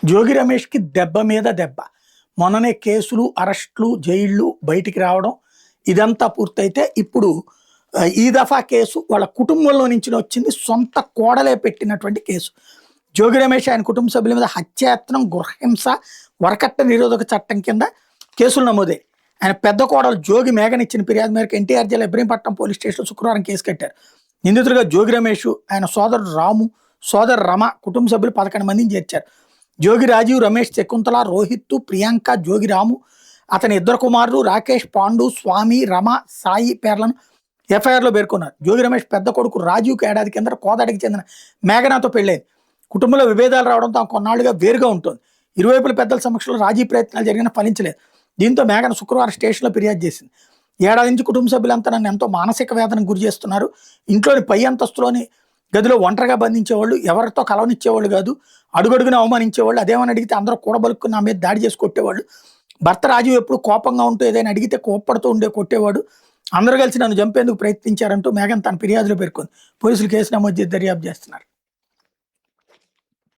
జోగి రమేష్కి దెబ్బ మీద దెబ్బ. మొన్ననే కేసులు, అరెస్టులు, జైళ్లు, బయటికి రావడం ఇదంతా పూర్తయితే ఇప్పుడు ఈ దఫా కేసు వాళ్ళ కుటుంబంలో నుంచి వచ్చింది. సొంత కోడలే పెట్టినటువంటి కేసు. జోగి రమేష్ ఆయన కుటుంబ సభ్యుల మీద హత్యాయత్నం, గృహహింస, వరకట్న నిరోధక చట్టం కింద కేసులు నమోదే. ఆయన పెద్ద కోడలు జోగి మేఘన్ ఇచ్చిన ఫిర్యాదు మేరకు ఎన్టీఆర్ జిల్లా ఇబ్రహీంపట్నం పోలీస్ స్టేషన్లో శుక్రవారం కేసు కట్టారు. నిందితులుగా జోగి రమేష్, ఆయన సోదరుడు రాము, సోదరు రమ, కుటుంబ సభ్యులు 11 మందిని చేర్చారు. జోగి రాజీవ్, రమేష్, శకుంతల, రోహిత్, ప్రియాంక, జోగి రాము, అతని 2 కుమారులు రాకేష్, పాండు, స్వామి, రమ, సాయి పేర్లను ఎఫ్ఐఆర్లో పేర్కొన్నారు. జోగి రమేష్ పెద్ద కొడుకు రాజీవ్కి ఏడాది కింద కోదాడికి చెందిన మేఘనాతో పెళ్ళైంది. కుటుంబంలో విభేదాలు రావడంతో కొన్నాళ్లుగా వేరుగా ఉంటుంది. ఇరువైపుల పెద్దల సమక్షంలో రాజీ ప్రయత్నాలు జరిగినా ఫలించలేదు. దీంతో మేఘన శుక్రవారం స్టేషన్లో ఫిర్యాదు చేసింది. ఏడాది నుంచి కుటుంబ సభ్యులంతా నన్ను ఎంతో మానసిక వేదనకు గురి చేస్తున్నారు. ఇంట్లోని పై అంతస్తులోని గదిలో ఒంటరిగా బంధించేవాళ్ళు, ఎవరితో కలవనిచ్చేవాళ్ళు కాదు, అడుగడుగున అవమానించేవాళ్ళు. అదేమని అడిగితే అందరూ కూడబలుక్కుని నా మీద దాడి చేసి కొట్టేవాళ్ళు. భర్త రాజీవ్ ఎప్పుడు కోపంగా ఉంటూ ఏదైనా అడిగితే కోప్పడుతూ కొట్టేవాడు. అందరూ కలిసి నన్ను చంపేందుకు ప్రయత్నించారంటూ మేఘన్ తన ఫిర్యాదులో పేర్కొంది. పోలీసులు కేసు నమోదు చేసి దర్యాప్తు చేస్తున్నారు.